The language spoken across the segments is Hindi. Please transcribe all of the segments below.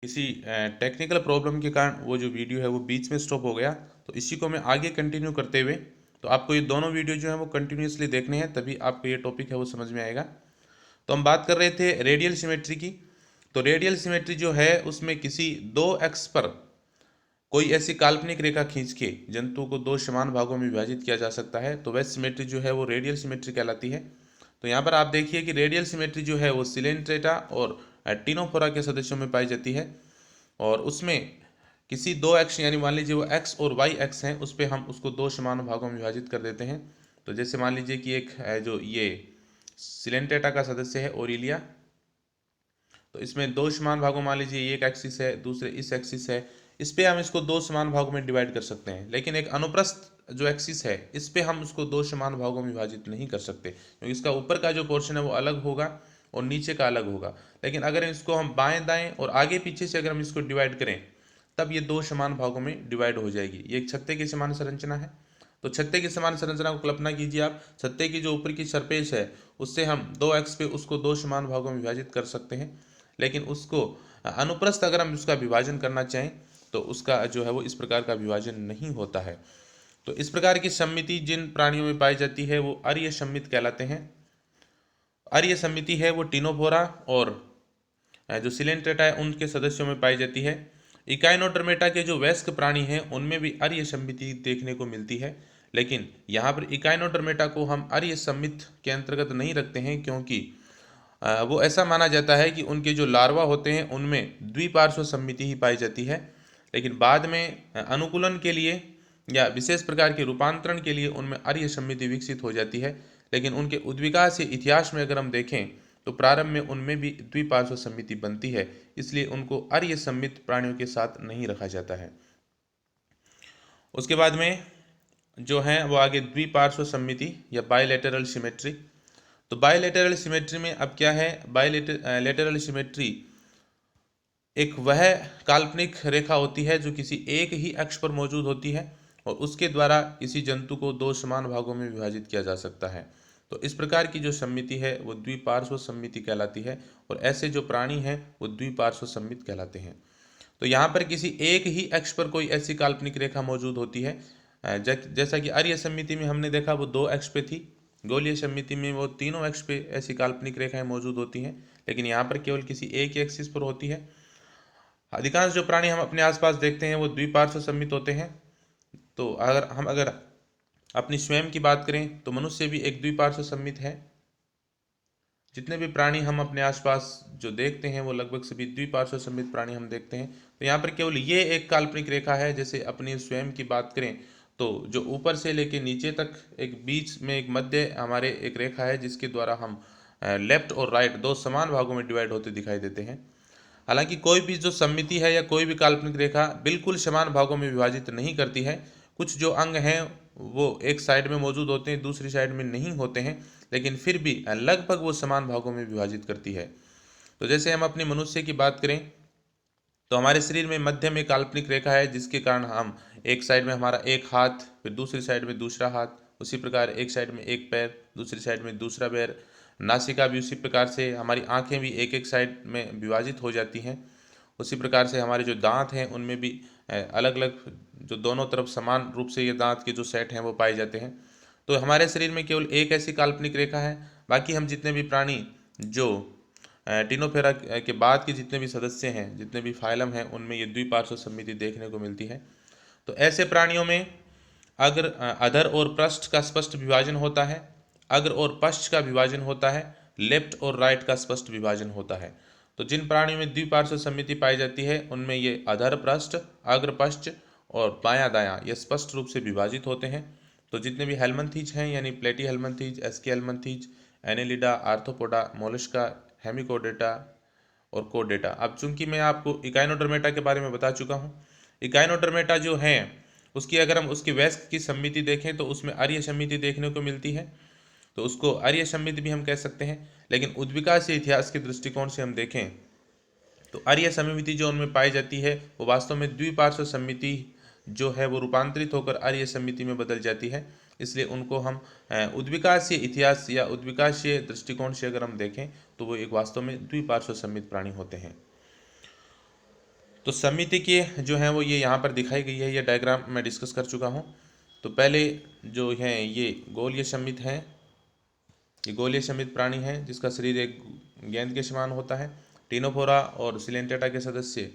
किसी टेक्निकल प्रॉब्लम के कारण वो जो वीडियो है वो बीच में स्टॉप हो गया, तो इसी को मैं आगे कंटिन्यू करते हुए, तो आपको ये दोनों वीडियो जो है वो कंटिन्यूसली देखने हैं, तभी आपको ये टॉपिक है वो समझ में आएगा। तो हम बात कर रहे थे रेडियल सिमेट्री की। तो रेडियल सिमेट्री जो है उसमें किसी दो एक्स पर कोई ऐसी काल्पनिक रेखा खींच के जंतु को दो समान भागों में विभाजित किया जा सकता है, तो वह सिमेट्री जो है वो रेडियल सिमेट्री कहलाती है। तो यहाँ पर आप देखिए कि रेडियल सिमेट्री जो है वो सिलेंट्रेटा और टिनोफोरा के सदस्यों में पाई जाती है, और उसमें किसी दो एक्स यानी मान लीजिए वो एक्स और वाई एक्स हैं, उस पर हम उसको दो समान भागों में विभाजित कर देते हैं। तो जैसे मान लीजिए कि एक जो ये सिलेंट्रेटा का सदस्य है ओरिलिया, तो इसमें दो समान भागों मान लीजिए ये एक एक्सिस है, दूसरे इस एक्सिस है, इस पे हम इसको दो समान भागों में डिवाइड कर सकते हैं। लेकिन एक अनुप्रस्थ जो एक्सिस है इस पे हम उसको दो समान भागों में विभाजित नहीं कर सकते, क्योंकि इसका ऊपर का जो पोर्शन है वो अलग होगा और नीचे का अलग होगा। लेकिन अगर इसको हम बाएं दाएं और आगे पीछे से अगर हम इसको डिवाइड करें, तब ये दो समान भागों में डिवाइड हो जाएगी। ये एक छत्ते की समान संरचना है। तो छत्ते की समान संरचना को कल्पना कीजिए आप, छत्ते की जो ऊपर की सरफेस है उससे हम दो एक्स पे उसको दो समान भागों में विभाजित कर सकते हैं। लेकिन उसको अनुप्रस्थ अगर हम उसका विभाजन करना चाहें तो उसका जो है वो इस प्रकार का विभाजन नहीं होता है। तो इस प्रकार की सम्मिति जिन प्राणियों में पाई जाती है वो अर्य सम्मित कहलाते हैं। अर्य सम्मिति है वो टिनोफोरा और जो सिलेंट्रेटा है उनके सदस्यों में पाई जाती है। इकाइनोडर्मेटा के जो वयस्क प्राणी हैं उनमें भी अर्य सम्मिति देखने को मिलती है, लेकिन यहाँ पर इकाइनोडर्मेटा को हम अर्य सम्मित के अंतर्गत नहीं रखते हैं, क्योंकि वो ऐसा माना जाता है कि उनके जो लार्वा होते हैं उनमें द्विपार्श्व सम्मिति ही पाई जाती है। लेकिन बाद में अनुकूलन के लिए या विशेष प्रकार के रूपांतरण के लिए उनमें अर्य सम्मिति विकसित हो जाती है। लेकिन उनके उद्विकास से इतिहास में अगर हम देखें तो प्रारंभ में उनमें भी द्विपार्श्व सम्मिति बनती है, इसलिए उनको अर्य सम्मित प्राणियों के साथ नहीं रखा जाता है। उसके बाद में जो है वो आगे द्विपार्श्व सम्मिति या बायलैटरल सिमेट्री। तो बायलैटरल सिमेट्री में अब क्या है, बायलैटरल सिमेट्री एक वह काल्पनिक रेखा होती है जो किसी एक ही अक्ष पर मौजूद होती है और उसके द्वारा किसी जंतु को दो समान भागों में विभाजित किया जा सकता है। तो इस प्रकार की जो सम्मिति है वो द्विपार्श्व सम्मिति कहलाती है, और ऐसे जो प्राणी हैं वो द्विपार्श्व सम्मित कहलाते हैं। तो यहाँ पर किसी एक ही अक्ष पर कोई ऐसी काल्पनिक रेखा मौजूद होती है, जैसा कि अर्य सम्मिति में हमने देखा वो दो अक्ष पे थी, गोलीय सम्मिति में वो तीनों अक्ष पे ऐसी काल्पनिक रेखाएं मौजूद होती हैं, लेकिन यहाँ पर केवल किसी एक ही एक्सिस पर होती है। अधिकांश जो प्राणी हम अपने आसपास देखते हैं वो द्विपार्श्व सम्मित होते हैं। तो अगर अपनी स्वयं की बात करें तो मनुष्य भी एक द्विपार्श्व सम्मित है। जितने भी प्राणी हम अपने आसपास जो देखते हैं वो लगभग सभी द्विपार्श्व सम्मित प्राणी हम देखते हैं। तो यहाँ पर केवल ये एक काल्पनिक रेखा है। जैसे अपनी स्वयं की बात करें तो जो ऊपर से लेकर नीचे तक एक बीच में एक मध्य हमारे एक रेखा है, जिसके द्वारा हम लेफ्ट और राइट दो समान भागों में डिवाइड होते दिखाई देते हैं। हालांकि कोई भी जो सम्मिति है या कोई भी काल्पनिक रेखा बिल्कुल समान भागों में विभाजित नहीं करती है। कुछ जो अंग हैं वो एक साइड में मौजूद होते हैं, दूसरी साइड में नहीं होते हैं, लेकिन फिर भी लगभग वो समान भागों में विभाजित करती है। तो जैसे हम अपने मनुष्य की बात करें तो हमारे शरीर में मध्य में काल्पनिक रेखा है, जिसके कारण हम एक साइड में हमारा एक हाथ, फिर दूसरी साइड में दूसरा हाथ, उसी प्रकार एक साइड में एक पैर, दूसरी साइड में दूसरा पैर, नासिका भी उसी प्रकार से, हमारी आंखें भी एक एक साइड में विभाजित हो जाती हैं। उसी प्रकार से हमारे जो दांत हैं उनमें भी अलग अलग जो दोनों तरफ समान रूप से ये दांत के जो सेट हैं वो पाए जाते हैं। तो हमारे शरीर में केवल एक ऐसी काल्पनिक रेखा है। बाकी हम जितने भी प्राणी जो टिनोफेरा के बाद के जितने भी सदस्य हैं, जितने भी फाइलम हैं, उनमें ये द्विपार्श्व सम्मिति देखने को मिलती है। तो ऐसे प्राणियों में अग्र अधर और पृष्ठ का स्पष्ट विभाजन होता है, अग्र और पश्च का विभाजन होता है, लेफ्ट और राइट का स्पष्ट विभाजन होता है। तो जिन प्राणियों में द्विपार्श्व सम्मिति पाई जाती है उनमें ये अधर पृष्ठ, अग्र पश्च और बायां दायां ये स्पष्ट रूप से विभाजित होते हैं। तो जितने भी हेलमंथीज हैं यानी platyhelminthes, aschelminthes, annelida, arthropoda, mollusca, hemichordata और कोडेटा। अब चूंकि मैं आपको इकाइनोडर्मेटा के बारे में बता चुका हूँ, इकाइनोडर्मेटा जो है उसकी अगर हम उसकी वयस्क की सम्मिति देखें तो उसमें अर्य सम्मिति देखने को मिलती है, तो उसको अर्य सम्मिति भी हम कह सकते हैं। लेकिन उद्विकास से इतिहास के दृष्टिकोण से हम देखें तो अर्य सम्मिति जो उनमें पाई जाती है वो वास्तव में द्विपार्श्व सम्मिति जो है वो रूपांतरित होकर अर्य सम्मिति में बदल जाती है। इसलिए उनको हम उद्विकासीय इतिहास या उद्विकासीय दृष्टिकोण से अगर हम देखें तो वो एक वास्तव में द्विपार्श्व सम्मित प्राणी होते हैं। तो समिति की जो है वो ये यहाँ पर दिखाई गई है, ये डायग्राम मैं डिस्कस कर चुका हूँ। तो पहले जो है ये गोलीय समित है, ये गोलीय समित प्राणी है जिसका शरीर एक गेंद के समान होता है। टिनोफोरा और सिलेंटेटा के सदस्य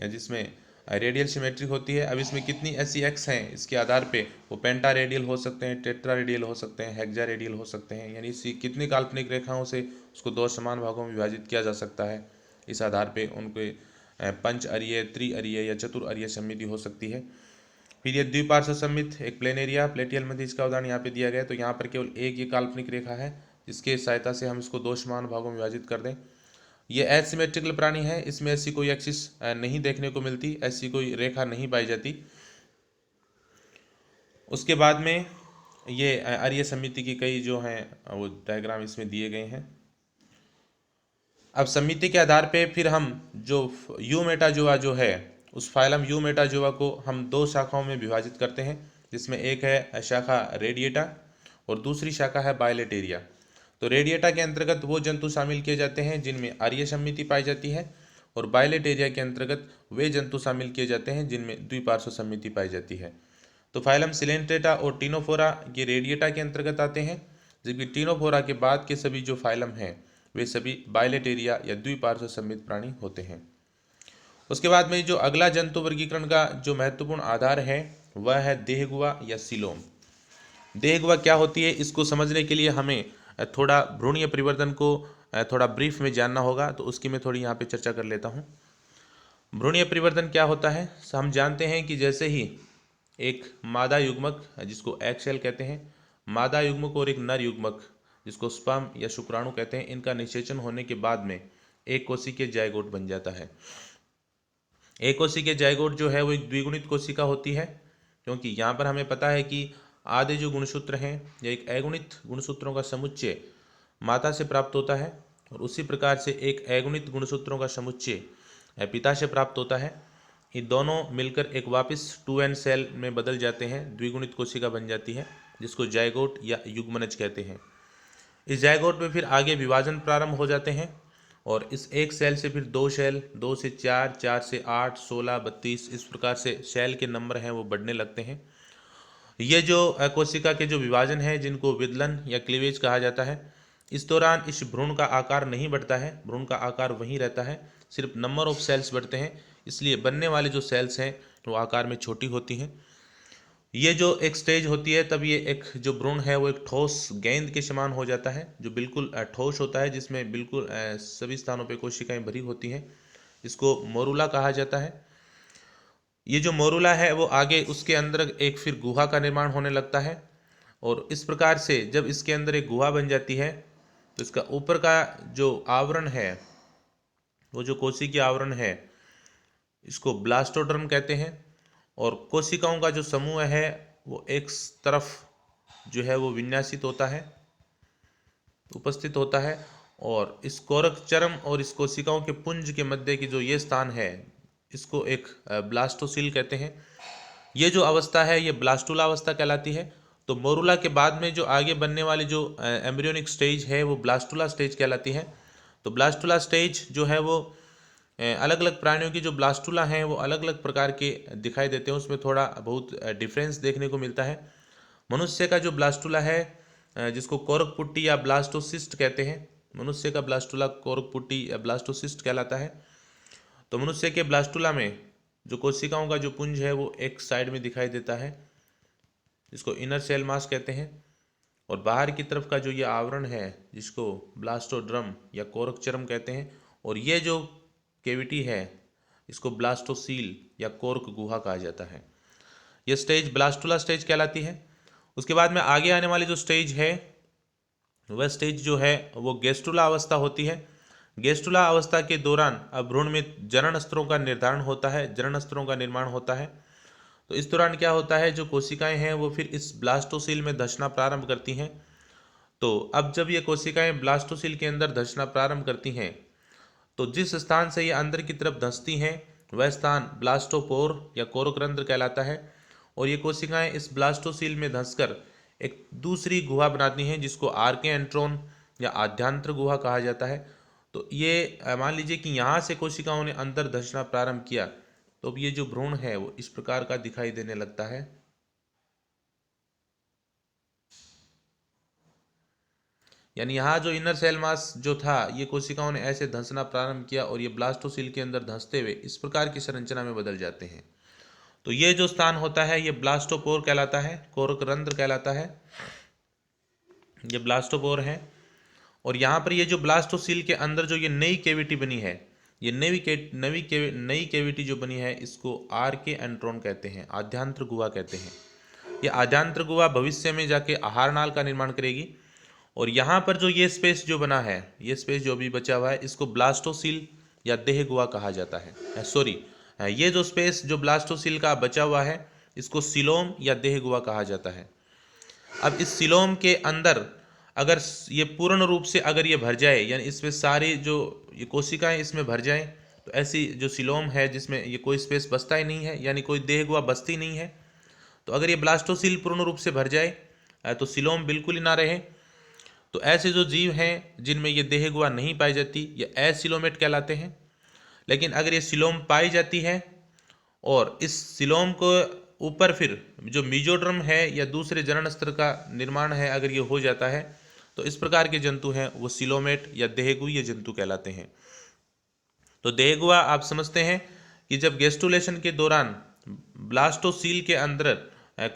जिसमें रेडियल सिमेट्री होती है। अब इसमें कितनी ऐसी एक्स हैं इसके आधार पे वो पेंटा रेडियल हो सकते हैं, टेट्रा रेडियल हो सकते हैं, हेक्सा रेडियल हो सकते हैं, यानी इसी कितनी काल्पनिक रेखाओं से उसको दो समान भागों में विभाजित किया जा सकता है। इस आधार पे उनके पंच अरीय, त्रिअरीय या चतुर समिति हो सकती है। फिर ये द्विपार्श्व सममित एक प्लेन एरिया, प्लेटियल मध्य, इसका उदाहरण यहाँ पे दिया गया है। तो यहाँ पर केवल एक ये काल्पनिक रेखा है जिसके सहायता से हम इसको दो समान भागों में विभाजित कर दें। ये एसिमेट्रिकल प्राणी है, इसमें ऐसी कोई एक्सिस नहीं देखने को मिलती, ऐसी कोई रेखा नहीं पाई जाती। उसके बाद में ये अरीय समिति की कई जो हैं वो डायग्राम इसमें दिए गए हैं। अब समिति के आधार पे फिर हम जो यूमेटाजोआ जो है उस फाइलम यूमेटाजोआ को हम दो शाखाओं में विभाजित करते हैं, जिसमें एक है शाखा रेडिएटा और दूसरी शाखा है बायलेटेरिया। तो रेडिएटा के अंतर्गत वो जंतु शामिल किए जाते हैं जिनमें अरीय समिति पाई जाती है, और बायलेटेरिया के अंतर्गत वे जंतु शामिल किए जाते हैं जिनमें द्विपार्श्व समिति पाई जाती है। तो फाइलम सिलेंट्रेटा और टिनोफोरा ये रेडिएटा के अंतर्गत आते हैं, जबकि टिनोफोरा के बाद के सभी जो फाइलम हैं वे सभी बायलेटेरिया या द्विपार्श्व समित प्राणी होते हैं। उसके बाद में जो अगला जंतु वर्गीकरण का जो महत्वपूर्ण आधार है वह है देहगुआ या सीलोम। देहगुआ क्या होती है इसको समझने के लिए हमें थोड़ा भ्रूणीय परिवर्तन को थोड़ा ब्रीफ में जानना होगा, तो उसकी मैं थोड़ी यहाँ पे चर्चा कर लेता हूँ। भ्रूणीय परिवर्तन क्या होता है? हम जानते हैं कि जैसे ही एक मादा युग्मक जिसको एग सेल कहते हैं, मादा युग्मक और एक नर युग्मक जिसको स्पर्म या शुक्राणु कहते हैं, इनका निषेचन होने के बाद में एक कोशिकीय जायगोट बन जाता है। एक कोशिकीय जायगोट जो है वो एक द्विगुणित कोशिका होती है, क्योंकि यहाँ पर हमें पता है कि आधे जो गुणसूत्र हैं या एक अगुणित गुणसूत्रों का समुच्चय माता से प्राप्त होता है, और उसी प्रकार से एक अगुणित गुणसूत्रों का समुच्चय पिता से प्राप्त होता है। ये दोनों मिलकर एक वापस 2n सेल में बदल जाते हैं, द्विगुणित कोशिका बन जाती है जिसको जायगोट या युग्मनज कहते हैं। इस जायगोट में फिर आगे विभाजन प्रारंभ हो जाते हैं, और इस एक सेल से फिर दो सेल, 2 से 4, 4 से 8, 16, 32, इस प्रकार से सेल के नंबर हैं वो बढ़ने लगते हैं। ये जो कोशिका के जो विभाजन है जिनको विदलन या क्लीवेज कहा जाता है, इस दौरान इस भ्रूण का आकार नहीं बढ़ता है, भ्रूण का आकार वहीं रहता है, सिर्फ नंबर ऑफ सेल्स बढ़ते हैं। इसलिए बनने वाले जो सेल्स हैं वो आकार में छोटी होती हैं। ये जो एक स्टेज होती है तब ये एक जो भ्रूण है वो एक ठोस गेंद के समान हो जाता है, जो बिल्कुल ठोस होता है, जिसमें बिल्कुल सभी स्थानों पे कोशिकाएं भरी होती हैं। इसको मोरूला कहा जाता है। ये जो मोरूला है वो आगे उसके अंदर एक फिर गुहा का निर्माण होने लगता है, और इस प्रकार से जब इसके अंदर एक गुहा बन जाती है तो इसका ऊपर का जो आवरण है, वो जो कोशिकीय आवरण है, इसको ब्लास्टोडर्म कहते हैं। और कोशिकाओं का जो समूह है वो एक तरफ जो है वो विन्यासित होता है, उपस्थित होता है, और इस कोरक चरम और इस कोशिकाओं के पुंज के मध्य की जो ये स्थान है इसको एक ब्लास्टोसिल कहते हैं। ये जो अवस्था है ये ब्लास्टुला अवस्था कहलाती है। तो मोरूला के बाद में जो आगे बनने वाली जो एम्ब्रियोनिक स्टेज है वो ब्लास्टुला स्टेज कहलाती है। तो ब्लास्टुला स्टेज जो है वो अलग अलग प्राणियों की जो ब्लास्टुला हैं वो अलग अलग प्रकार के दिखाई देते हैं, उसमें थोड़ा बहुत डिफरेंस देखने को मिलता है। मनुष्य का जो ब्लास्टुला है जिसको कोरक पुट्टी या ब्लास्टोसिस्ट कहते हैं, मनुष्य का ब्लास्टुला कोरक पुट्टी या ब्लास्टोसिस्ट कहलाता है। तो मनुष्य के ब्लास्टुला में जो कोशिकाओं का जो पुंज है वो एक साइड में दिखाई देता है, जिसको इनर सेल मास कहते हैं, और बाहर की तरफ का जो ये आवरण है जिसको ब्लास्टोड्रम या कोरकचरम कहते हैं, और ये जो कैविटी है इसको ब्लास्टोसील या कोर्क गुहा कहा जाता है। यह स्टेज ब्लास्टुला स्टेज कहलाती है। उसके बाद में आगे आने वाली जो स्टेज है वह स्टेज जो है वो गेस्टुला अवस्था होती है। गेस्टुला अवस्था के दौरान अब भ्रूण में जनन अस्त्रों का निर्धारण होता है, जनन अस्त्रों का निर्माण होता है। तो इस दौरान क्या होता है, जो कोशिकाएं हैं वो फिर इस ब्लास्टोसील में धंसना प्रारंभ करती हैं। तो अब जब ये कोशिकाएं ब्लास्टोसील के अंदर धंसना प्रारंभ करती हैं तो जिस स्थान से ये अंदर की तरफ धंसती हैं वह स्थान ब्लास्टोपोर या कोरकरंध्र कहलाता है, और ये कोशिकाएं इस ब्लास्टोसील में धंसकर एक दूसरी गुहा बनाती हैं जिसको आर्के एंट्रोन या आध्यांत्र गुहा कहा जाता है। तो ये मान लीजिए कि यहाँ से कोशिकाओं ने अंदर धंसना प्रारंभ किया, तो अब ये जो भ्रूण है वो इस प्रकार का दिखाई देने लगता है। यानी यहाँ जो इनर सेल मास जो था ये कोशिकाओं ने ऐसे धंसना प्रारंभ किया और ये ब्लास्टोसिल के अंदर धंसते हुए इस प्रकार की संरचना में बदल जाते हैं। तो ये जो स्थान होता है ये ब्लास्टोपोर कहलाता है, कोरक रंध्र कहलाता है, ये ब्लास्टोपोर है। और यहाँ पर ये जो ब्लास्टोसिल के अंदर जो ये नई कैविटी बनी है, ये नई कैविटी जो बनी है इसको आर्के एंट्रोन कहते हैं, आद्यांत्र गुहा कहते हैं। ये आद्यांत्र गुहा भविष्य में जाके आहार नाल का निर्माण करेगी। और यहाँ पर जो ये स्पेस जो बना है, ये स्पेस जो अभी बचा हुआ है इसको ब्लास्टोसिल या देह गुहा कहा जाता है। सॉरी, ये जो स्पेस जो ब्लास्टोसिल का बचा हुआ है इसको सिलोम या देह गुहा कहा जाता है। अब इस सिलोम के अंदर अगर ये पूर्ण रूप से अगर ये भर जाए, यानी इसमें सारी जो ये कोशिकाएं इसमें भर जाएं, तो ऐसी जो सिलोम है जिसमें ये कोई स्पेस बचता ही नहीं है, यानी कोई देह गुहा बचती नहीं है। तो अगर ये ब्लास्टोसिल पूर्ण रूप से भर जाए तो सिलोम बिल्कुल ही ना रहे। तो ऐसे जो जीव हैं जिनमें ये देह गुहा नहीं पाई जाती ये एसिलोमेट कहलाते हैं। लेकिन अगर ये सिलोम पाई जाती है और इस सिलोम को ऊपर फिर जो मीजोड्रम है या दूसरे जनन स्तर का निर्माण है अगर ये हो जाता है, तो इस प्रकार के जंतु हैं वो सिलोमेट या देहगुह्य जंतु कहलाते हैं। तो देहगुहा आप समझते हैं कि जब गेस्टुलेशन के दौरान ब्लास्टोसील के अंदर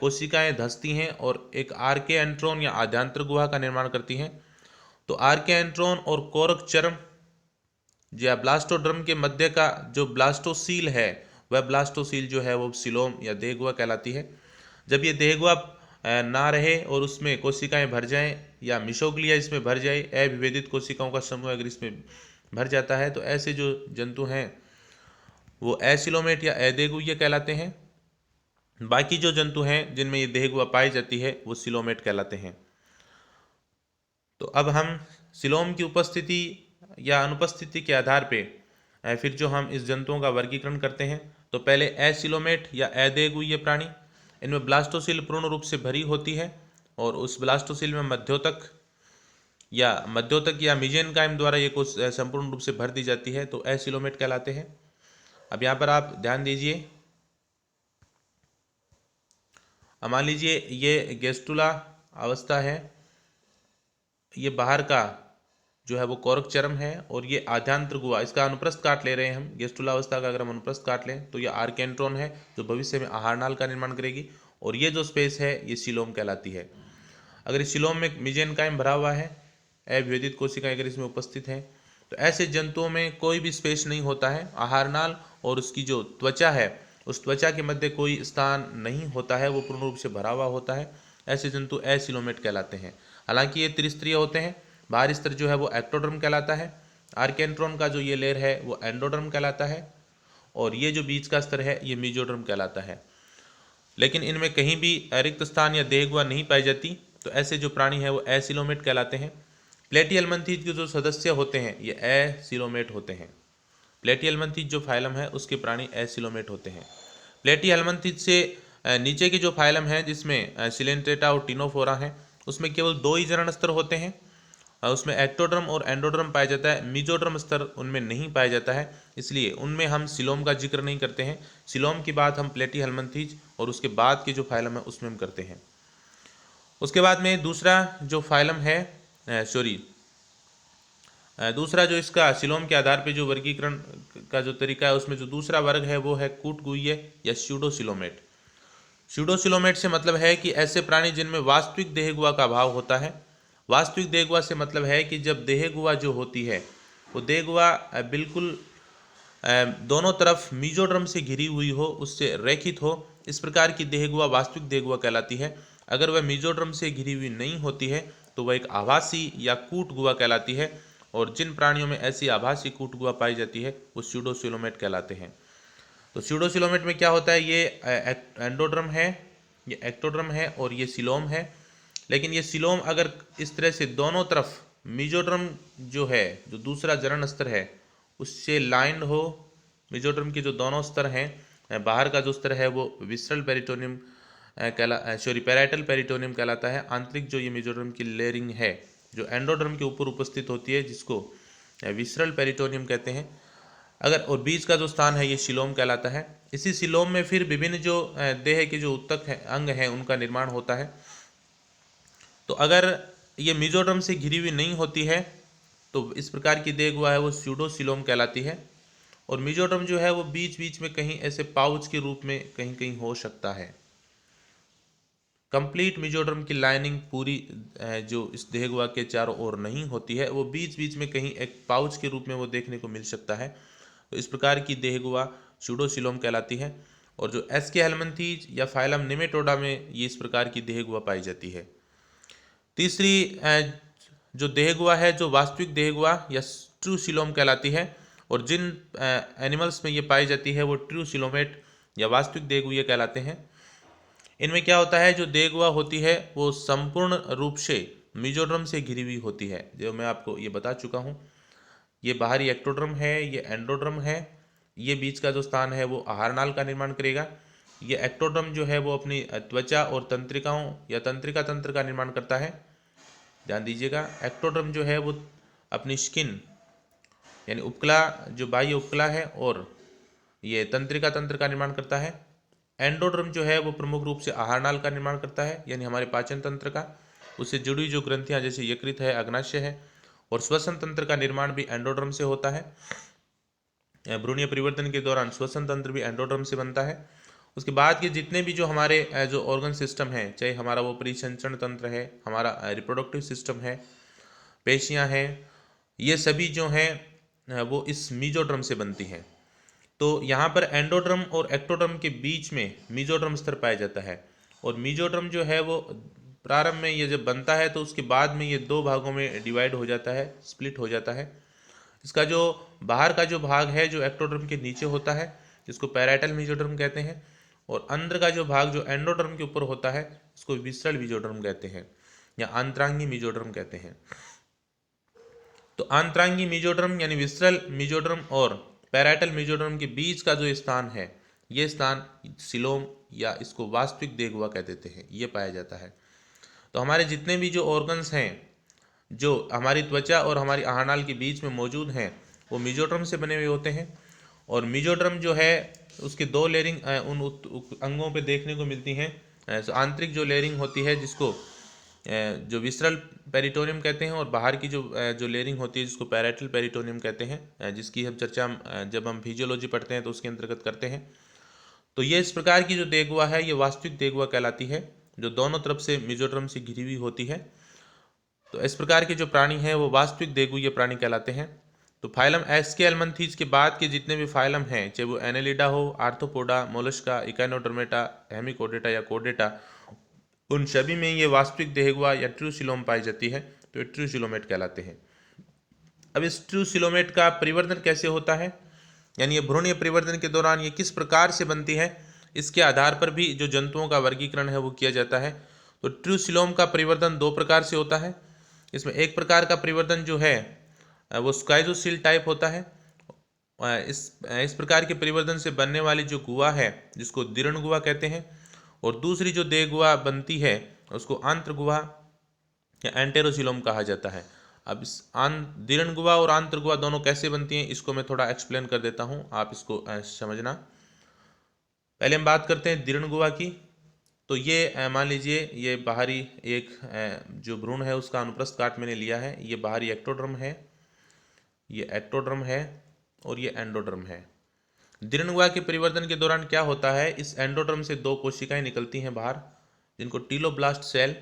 कोशिकाएं धंसती हैं और एक आर्के एंट्रोन या आद्यांत्र गुहा का निर्माण करती हैं, तो आर्के एंट्रोन और कोरक चर्म या ब्लास्टोड्रम के मध्य का जो ब्लास्टोसील है वह ब्लास्टोसील जो है वो सिलोम या देहगुहा कहलाती है। जब ये देहगुहा ना रहे और उसमें कोशिकाएं भर जाएं या मिशोग्लिया इसमें भर जाए, अविभेदित कोशिकाओं का समूह अगर इसमें भर जाता है, तो ऐसे जो जंतु हैं वो एसिलोमेट या अदेहगुह्य कहलाते हैं। बाकी जो जंतु हैं जिनमें ये देहगुहा पाई जाती है वो सिलोमेट कहलाते हैं। तो अब हम सिलोम की उपस्थिति या अनुपस्थिति के आधार पे फिर जो हम इस जंतुओं का वर्गीकरण करते हैं, तो पहले एसिलोमेट या अदेहगुह्य प्राणी, इनमें ब्लास्टोसिल पूर्ण रूप से भरी होती है और उस ब्लास्टोसिल में मध्योतक या मिजेनकाइम द्वारा ये कोश संपूर्ण रूप से भर दी जाती है, तो एसिलोमेट कहलाते हैं। अब यहाँ पर आप ध्यान दीजिए, मान लीजिए ये गेस्टुला अवस्था है, ये बाहर का जो है वो कोरक चर्म है और ये आद्यांत्र गुहा, इसका अनुप्रस्थ काट ले रहे हैं हम। गेस्टुला अवस्था का अगर हम अनुप्रस्थ काट लें तो ये आर्केंट्रोन है जो भविष्य में आहार नाल का निर्माण करेगी, और ये जो स्पेस है ये सिलोम कहलाती है। अगर इस सिलोम में मिजेनकाइम भरा हुआ है, अविभेदित कोशिकाएं अगर इसमें उपस्थित हैं, तो ऐसे जंतुओं में कोई भी स्पेस नहीं होता है। आहार नाल और उसकी जो त्वचा है उस त्वचा के मध्य कोई स्थान नहीं होता है, वो पूर्ण रूप से भरा हुआ होता है। ऐसे जंतु एसिलोमेट कहलाते हैं। हालांकि ये त्रिस्तरीय होते हैं। बाहरी स्तर जो है वो एक्टोड्रम कहलाता है, आर्केंट्रोन का जो ये लेयर है वो एंडोड्रम कहलाता है, और ये जो बीच का स्तर है ये मीजोड्रम कहलाता है। लेकिन इनमें कहीं भी रिक्त स्थान या देहगुहा नहीं पाई जाती, तो ऐसे जो प्राणी है वो एसिलोमेट कहलाते हैं। प्लेटियलमंथीज के जो सदस्य होते हैं ये एसिलोमेट होते हैं। प्लेटियलमंथीज जो फाइलम है उसके प्राणी एसिलोमेट होते हैं। प्लेटियलमंथीज से नीचे के जो फाइलम है जिसमें सिलेंट्रेटा और टिनोफोरा हैं, उसमें केवल 2 ही जनन स्तर होते हैं। उसमें एक्टोड्रम और एंडोड्रम पाया जाता है, मीजोड्रम स्तर उनमें नहीं पाया जाता है, इसलिए उनमें हम सिलोम का जिक्र नहीं करते हैं। सिलोम की बात हम प्लेटिहेल्मंथीज और उसके बाद के जो फाइलम है उसमें हम करते हैं। उसके बाद में दूसरा जो फाइलम है दूसरा जो इसका सिलोम के आधार पे जो वर्गीकरण का जो तरीका है उसमें जो दूसरा वर्ग है वो है कूटगुह्य या स्यूडोसिलोमेट। स्यूडोसिलोमेट से मतलब है कि ऐसे प्राणी जिनमें वास्तविक देहगुहा का अभाव होता है। वास्तविक देहगुहा से मतलब है कि जब देहगुहा जो होती है वो देहगुहा बिल्कुल दोनों तरफ मीजोड्रम से घिरी हुई हो, उससे रेखित हो, इस प्रकार की देहगुहा वास्तविक देहगुहा कहलाती है। अगर वह मीजोड्रम से घिरी हुई नहीं होती है तो वह एक आभासी या कूट गुहा कहलाती है, और जिन प्राणियों में ऐसी आभासी कूट गुहा पाई जाती है वो स्यूडोसिलोमेट कहलाते हैं। तो स्यूडोसिलोमेट में क्या होता है, ये एंडोड्रम है, ये एक्टोड्रम है और ये सिलोम है। लेकिन ये सिलोम अगर इस तरह से दोनों तरफ मीजोड्रम जो है, जो दूसरा जनन स्तर है, उससे लाइंड हो, मीजोड्रम के जो दोनों स्तर हैं, बाहर का जो स्तर है वो विसरल पेरिटोनियम पैराइटल पेरिटोनियम कहलाता है। आंतरिक जो ये मीजोड्रम की लेयरिंग है जो एंडोड्रम के ऊपर उपस्थित होती है जिसको विसरल पेरिटोनियम कहते हैं। अगर और बीच का जो स्थान है ये सीलोम कहलाता है। इसी सीलोम में फिर विभिन्न जो देह के जो उत्तक है अंग हैं उनका निर्माण होता है। तो अगर ये मेसोडर्म से घिरी हुई नहीं होती है तो इस प्रकार की देह गुहा है वो स्यूडोसीलोम कहलाती है। और मेसोडर्म जो है वो बीच बीच में कहीं ऐसे पाउच के रूप में कहीं कहीं हो सकता है। कंप्लीट मेसोडर्म की लाइनिंग पूरी जो इस देह गुहा के चारों ओर नहीं होती है, वो बीच बीच में कहीं एक पाउच के रूप में वो देखने को मिल सकता है। तो इस प्रकार की देह गुहा स्यूडोसीलोम कहलाती है। और जो एस्के हेलमिंथीज या फाइलम नेमेटोडा में ये इस प्रकार की देह गुहा पाई जाती है। तीसरी जो देह गुहा है जो वास्तविक देह गुहा या ट्रूसिलोम कहलाती है। और जिन एनिमल्स में ये पाई जाती है वो ट्रूसिलोमेट या वास्तविक देह गुहा कहलाते हैं। इनमें क्या होता है, जो देह गुहा होती है वो संपूर्ण रूप से मेसोडर्म से घिरी हुई होती है, जो मैं आपको ये बता चुका हूँ। ये बाहरी एक्टोडर्म है, ये एंडोडर्म है, ये बीच का जो स्थान है वो आहार नाल का निर्माण करेगा। ये एक्टोडर्म जो है वो अपनी त्वचा और तंत्रिकाओं या तंत्रिका तंत्र का निर्माण करता है। ध्यान दीजिएगा, एक्टोडर्म जो है वो अपनी स्किन यानी उपकला जो बाह्य उपकला है और ये तंत्रिका तंत्र का निर्माण करता है। एंडोडर्म जो है वो प्रमुख रूप से आहार नाल का निर्माण करता है, यानी हमारे पाचन तंत्र का। उससे जुड़ी जो ग्रंथियां जैसे यकृत है, अग्नाशय है, और श्वसन तंत्र का निर्माण भी एंडोडर्म से होता है। भ्रूणीय परिवर्तन के दौरान श्वसन तंत्र भी एंडोडर्म से बनता है। उसके बाद के जितने भी जो हमारे जो ऑर्गन सिस्टम है, चाहे हमारा वो परिसंचरण तंत्र है, हमारा रिप्रोडक्टिव सिस्टम है, पेशियां हैं, ये सभी जो हैं वो इस मेसोडर्म से बनती हैं। तो यहाँ पर एंडोडर्म और एक्टोडर्म के बीच में मेसोडर्म स्तर पाया जाता है। और मेसोडर्म जो है वो प्रारंभ में ये जब बनता है तो उसके बाद में ये दो भागों में डिवाइड हो जाता है, स्प्लिट हो जाता है। इसका जो बाहर का जो भाग है जो एक्टोडर्म के नीचे होता है, जिसको पैराइटल मेसोडर्म कहते हैं, और अंदर का जो भाग जो एंडोडर्म के ऊपर होता है इसको विसरल मेसोडर्म कहते हैं या आंतरांगी मेसोडर्म कहते हैं। तो आंतरांगी मेसोडर्म यानी विसरल मेसोडर्म और पैराइटल मेसोडर्म के बीच का जो स्थान है, ये स्थान सीलोम या इसको वास्तविक देह गुहा कह देते हैं, ये पाया जाता है। तो हमारे जितने भी जो ऑर्गन्स हैं जो हमारी त्वचा और हमारी आहारनाल के बीच में मौजूद हैं वो मेसोडर्म से बने हुए होते हैं। और मेसोडर्म जो है उसके दो लेयरिंग उन अंगों पे देखने को मिलती हैं। आंतरिक जो लेयरिंग होती है जिसको जो विसरल पेरिटोनियम कहते हैं, और बाहर की जो लेयरिंग होती है जिसको पैराइटल पेरिटोनियम कहते हैं, जिसकी हम चर्चा जब हम फिजियोलॉजी पढ़ते हैं तो उसके अंतर्गत करते हैं। तो ये इस प्रकार की जो देह गुहा है ये वास्तविक देह गुहा कहलाती है, जो दोनों तरफ से मेसोडर्म से घिरी हुई होती है। तो इस प्रकार के जो प्राणी हैं वो वास्तविक देहगुहा प्राणी कहलाते हैं। तो फाइलम एस्केलमंथीज के बाद के जितने भी फाइलम हैं, चाहे वो एनेलिडा हो, आर्थ्रोपोडा, मोलस्का, इकाइनोडर्मेटा, हेमिकोडेटा या कोडेटा, उन सभी में ये वास्तविक देहगुहा या ट्रूसिलोम पाई जाती है, तो ये ट्रूसिलोमेट कहलाते हैं। अब इस ट्रूसिलोमेट का परिवर्तन कैसे होता है, यानी ये भ्रूणीय परिवर्तन के दौरान ये किस प्रकार से बनती है, इसके आधार पर भी जो जंतुओं का वर्गीकरण है वो किया जाता है। तो ट्रूसिलोम का परिवर्तन दो प्रकार से होता है। इसमें एक प्रकार का परिवर्तन जो है वो स्काइजोसील टाइप होता है। इस प्रकार के परिवर्तन से बनने वाली जो गुहा है जिसको दिरण गुहा कहते हैं, और दूसरी जो देह गुहा बनती है उसको आंत्र गुहा या एंटेरोसिलोम कहा जाता है। अब इस दिरण गुहा और आंत्र गुहा दोनों कैसे बनती हैं इसको मैं थोड़ा एक्सप्लेन कर देता हूँ, आप इसको समझना। पहले हम बात करते हैं दिरण गुहा की। तो ये मान लीजिए ये बाहरी एक जो भ्रूण है उसका अनुप्रस्थ काट मैंने लिया है, ये बाहरी एक्टोडर्म है, ये एक्टोडर्म है और ये एंडोडर्म है। दिरण गुहा के परिवर्तन के दौरान क्या होता है, इस एंडोडर्म से दो कोशिकाएं निकलती हैं बाहर, जिनको टीलोब्लास्ट सेल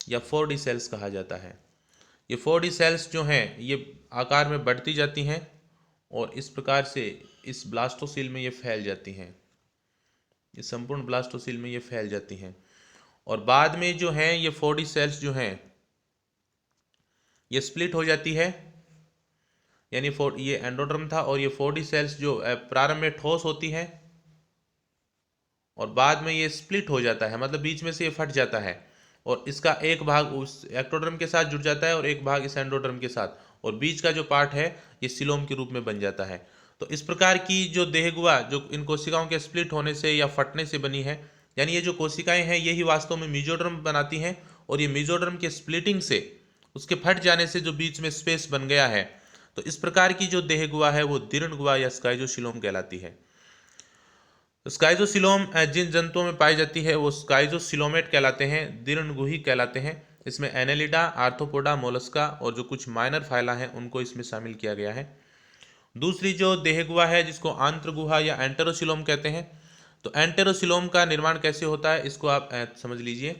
या 4D सेल्स कहा जाता है। ये 4D सेल्स जो हैं ये आकार में बढ़ती जाती हैं और इस प्रकार से इस ब्लास्टोसील में ये फैल जाती हैं, इस संपूर्ण ब्लास्टोसील में ये फैल जाती हैं। और बाद में जो हैं ये 4D सेल्स जो हैं ये स्प्लिट हो जाती है, यानी ये एंडोडर्म था और ये 4D सेल्स जो प्रारंभ में ठोस होती है और बाद में ये स्प्लिट हो जाता है, मतलब बीच में से ये फट जाता है और इसका एक भाग उस एक्टोडर्म के साथ जुड़ जाता है और एक भाग इस एंडोडर्म के साथ, और बीच का जो पार्ट है ये सीलोम के रूप में बन जाता है। तो इस प्रकार की जो देह गुहा जो इन कोशिकाओं के स्प्लिट होने से या फटने से बनी है, यानी ये जो कोशिकाएं हैं यही वास्तव में मेसोडर्म बनाती हैं, और ये मेसोडर्म के स्प्लिटिंग से उसके फट जाने से जो बीच में स्पेस बन गया है, तो इस प्रकार की जो देह गुहा है वो दीर्ण गुहा या स्काइजोसीलोम कहलाती है। स्काइजोसीलोम जिन जंतुओं में पाई जाती है वो स्काइजोसीलोमेट कहलाते हैं, दीर्घगुही कहलाते हैं। इसमें एनेलिडा, आर्थ्रोपोडा, मोलस्का और जो कुछ माइनर फाइला हैं उनको इसमें शामिल किया गया है। दूसरी जो देह गुहा है जिसको आंत्र गुहा या एंटेरोसिलोम कहते हैं। तो एंटेरोसिलोम का निर्माण कैसे होता है इसको आप समझ लीजिए।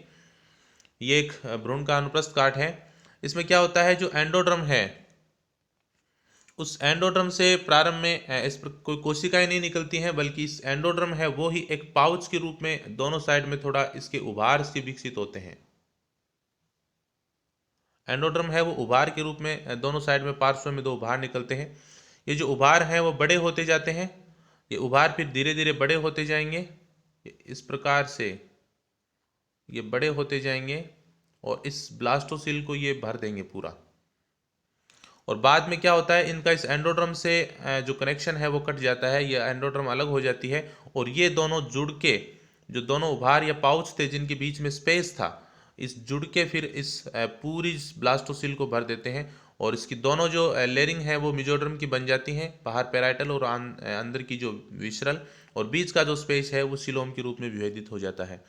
ये एक भ्रूण का अनुप्रस्थ काट है। इसमें क्या होता है, जो एंडोड्रम है उस एंडोड्रम से प्रारंभ में इस पर कोई कोशिकाएं नहीं निकलती हैं, बल्कि इस एंडोड्रम है वो ही एक पाउच के रूप में दोनों साइड में थोड़ा इसके उभार से विकसित होते हैं। एंडोड्रम है वो उभार के रूप में दोनों साइड में पार्श्व में दो उभार निकलते हैं। ये जो उभार हैं वो बड़े होते जाते हैं। ये उभार फिर धीरे धीरे बड़े होते जाएंगे, इस प्रकार से ये बड़े होते जाएंगे और इस ब्लास्टोसिल को ये भर देंगे पूरा। और बाद में क्या होता है, इनका इस एंडोड्रम से जो कनेक्शन है वो कट जाता है, ये एंडोड्रम अलग हो जाती है और ये दोनों जुड़ के, जो दोनों उभार या पाउच थे जिनके बीच में स्पेस था, इस जुड़ के फिर इस पूरी ब्लास्टोसिल को भर देते हैं। और इसकी दोनों जो लेयरिंग है वो मिजोड्रम की बन जाती हैं, बाहर पैराइटल और अंदर की जो विसरल, और बीच का जो स्पेस है वो सिलोम के रूप में विभेदित हो जाता है।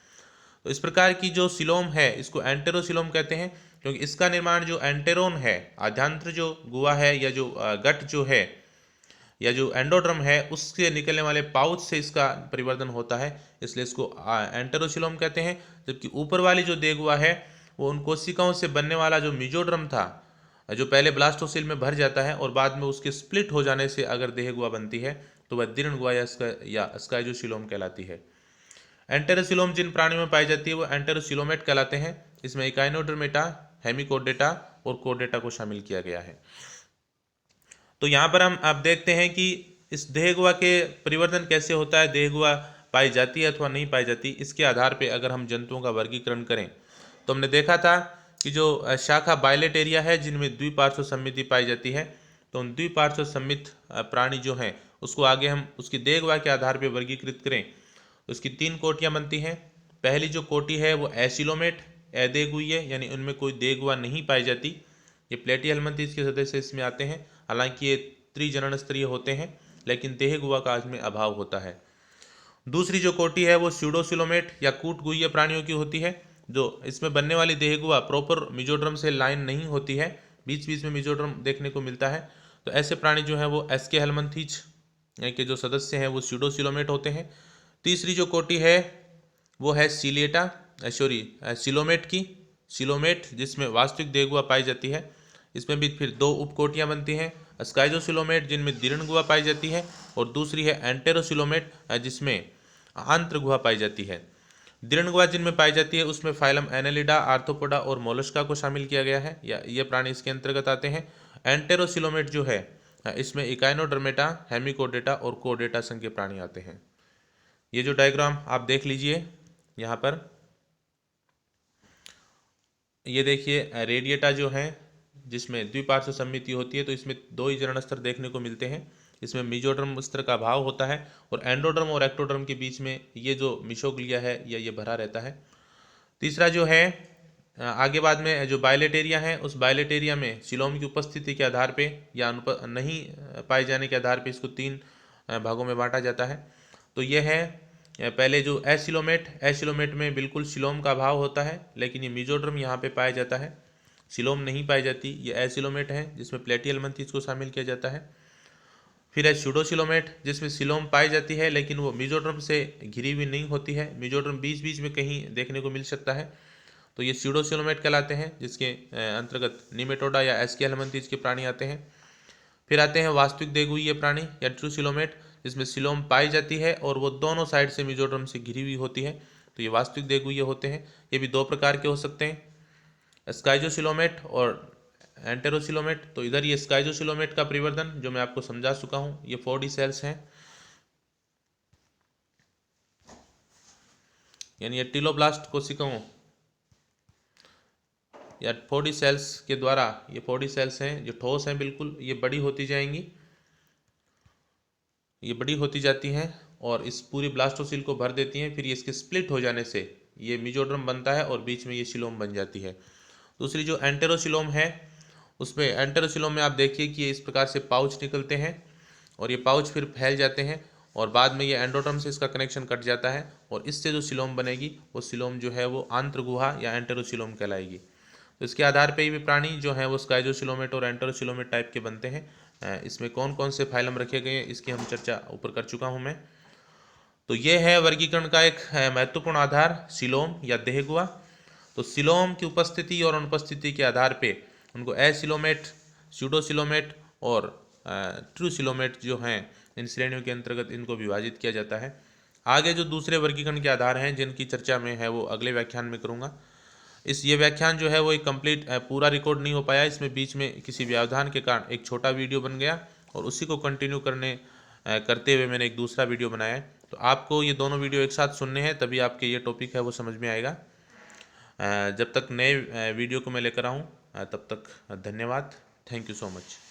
तो इस प्रकार की जो सिलोम है इसको एंटेरोसिलोम कहते हैं, क्योंकि इसका निर्माण जो एंटेरोन है, आद्यांत्र जो गुहा है या जो गट जो है या जो एंडोड्रम है उससे निकलने वाले पाउच से इसका परिवर्तन होता है, इसलिए इसको एंटेरोसिलोम कहते हैं। जबकि ऊपर वाली जो देह गुहा है वो उन कोशिकाओं से बनने वाला जो मिजोड्रम था, जो पहले ब्लास्टोसिल में भर जाता है और बाद में उसके स्प्लिट हो जाने से अगर देह गुहा बनती है तो वह दीर्ण गुहा या स्काइजोसिलोम कहलाती है। एंटेरोसिलोम जिन प्राणियों में पाई जाती है वो एंटेरोसिलोमेट कहलाते हैं। इसमें इकाइनोडर्मेटा, हेमिकोडेटा और कोडेटा को शामिल किया गया है। तो यहाँ पर हम अब देखते हैं कि इस देह गुहा के परिवर्तन कैसे होता है, देह गुहा पाई जाती है अथवा नहीं पाई जाती। इसके आधार पर अगर हम जंतुओं का वर्गीकरण करें तो हमने देखा था कि जो शाखा बाइलेटेरिया है जिनमें द्विपार्श्व सममिति पाई जाती है, तो उन द्विपार्श्व सममित प्राणी जो हैं उसको आगे हम उसकी देह गुहा के आधार पर वर्गीकृत करें तो उसकी 3 कोटियाँ बनती हैं। पहली जो कोटि है वो एसिलोमेट, अदेहगुहीय, यानी उनमें कोई देह गुहा नहीं पाई जाती। ये प्लेटिहेल्मिन्थेस के सदस्य इसमें आते हैं, हालांकि ये त्रिजनन स्तरीय होते हैं लेकिन देह गुहा का इसमें अभाव होता है। दूसरी जो कोटि है वो स्यूडोसिलोमेट या कूटगुहीय प्राणियों की होती है, जो इसमें बनने वाली देह गुहा प्रॉपर मिजोड्रम से लाइन नहीं होती है, बीच बीच में मिजोड्रम देखने को मिलता है। तो ऐसे प्राणी जो हैं वो एस्केहेल्मिन्थीज के जो सदस्य हैं वो स्यूडोसिलोमेट होते हैं। तीसरी जो कोटि है वो है सिलोमेट की, सिलोमेट, जिसमें वास्तविक देह गुहा पाई जाती है। इसमें भी फिर 2 उपकोटियाँ बनती हैं, स्काइजोसिलोमेट जिनमें दीर्ण गुहा पाई जाती है और दूसरी है एंटेरोसिलोमेट जिसमें आंत्र गुहा पाई जाती है। दीर्ण गुहा जिनमें पाई जाती है उसमें फाइलम एनेलिडा, आर्थ्रोपोडा और मोलस्का को शामिल किया गया है, या ये प्राणी इसके अंतर्गत आते हैं। एंटेरोसिलोमेट जो है इसमें इकाइनोडर्मेटा, हेमिकोडेटा और कोडेटा संघ के प्राणी आते हैं। ये जो डायग्राम आप देख लीजिए यहाँ पर, ये देखिए रेडिएटा जो है जिसमें द्विपार्श्व सममिति होती है, तो इसमें 2 ही चरण स्तर देखने को मिलते हैं। इसमें मिजोड्रम स्तर का अभाव होता है और एंडोड्रम और एक्टोड्रम के बीच में ये जो मिशोग्लिया है या ये भरा रहता है। तीसरा जो है आगे बाद में जो बाइलेटेरिया है, उस बाइलेटेरिया में सिलोम की उपस्थिति के आधार पे या नहीं पाए जाने के आधार पे इसको 3 भागों में बांटा जाता है। तो ये है पहले जो एसिलोमेट में बिल्कुल सिलोम का अभाव होता है, लेकिन ये मिजोड्रम यहाँ पे पाया जाता है, सिलोम नहीं पाई जाती। ये एसिलोमेट है जिसमें प्लेटिहेल्मिन्थेस को शामिल किया जाता है। फिर है स्यूडोसिलोमेट जिसमें सिलोम पाई जाती है लेकिन वो मिजोड्रम से घिरी हुई नहीं होती है, मिजोड्रम बीच बीच में कहीं देखने को मिल सकता है, तो ये स्यूडोसिलोमेट कहलाते हैं, जिसके अंतर्गत निमेटोडा या एस्केहेल्मिन्थेस के प्राणी आते हैं। फिर आते हैं वास्तविक देहगुहीय प्राणी या ट्रूसिलोमेट जिसमें सिलोम पाई जाती है और वो दोनों साइड से मिजोड्रम से घिरी हुई होती है, तो ये वास्तविक देहगुहीय होते हैं। ये भी 2 प्रकार के हो सकते हैं, स्काइजोसिलोमेट और एंटेरोसिलोमेट। तो इधर ये स्काइजोसिलोमेट का परिवर्तन जो मैं आपको समझा चुका हूँ, ये 4D सेल्स हैं, यानी ये टीलोब्लास्ट कोशिकाओं या 4D सेल्स के द्वारा, ये 4D सेल्स हैं जो ठोस हैं बिल्कुल, ये बड़ी होती जाएंगी, ये बड़ी होती जाती हैं और इस पूरी ब्लास्टोसिल को भर देती हैं। फिर ये इसके स्प्लिट हो जाने से ये मिजोड्रम बनता है और बीच में ये सिलोम बन जाती है। दूसरी जो एंटेरोसिलोम है उसमें एंटेरोसिलोम में आप देखिए कि ये इस प्रकार से पाउच निकलते हैं और ये पाउच फिर फैल जाते हैं और बाद में ये एंडोडर्म से इसका कनेक्शन कट जाता है और इससे जो सिलोम बनेगी वो सिलोम जो है वो आंत्रगुहा या एंटेरोसिलोम कहलाएगी। तो इसके आधार पर ही भी प्राणी जो है वो स्काइजोसिलोमेट और एंटेरोसिलोमेट टाइप के बनते हैं। इसमें कौन कौन से फाइलम रखे गए हैं इसकी हम चर्चा ऊपर कर चुका हूँ मैं। तो ये है वर्गीकरण का एक महत्वपूर्ण आधार सिलोम या देहगुहा। तो सिलोम की उपस्थिति और अनुपस्थिति के आधार पे उनको एसिलोमेट, स्यूडोसिलोमेट और ट्रूसिलोमेट जो हैं इन श्रेणियों के अंतर्गत इनको विभाजित किया जाता है। आगे जो दूसरे वर्गीकरण के आधार हैं जिनकी चर्चा में है वो अगले व्याख्यान में करूँगा। ये व्याख्यान जो है वो एक कंप्लीट पूरा रिकॉर्ड नहीं हो पाया, इसमें बीच में किसी व्यवधान के कारण एक छोटा वीडियो बन गया और उसी को कंटिन्यू करते हुए मैंने एक दूसरा वीडियो बनाया है। तो आपको ये दोनों वीडियो एक साथ सुनने हैं तभी आपके ये टॉपिक है वो समझ में आएगा। जब तक नए वीडियो को मैं लेकर आऊँ तब तक धन्यवाद। Thank you so much.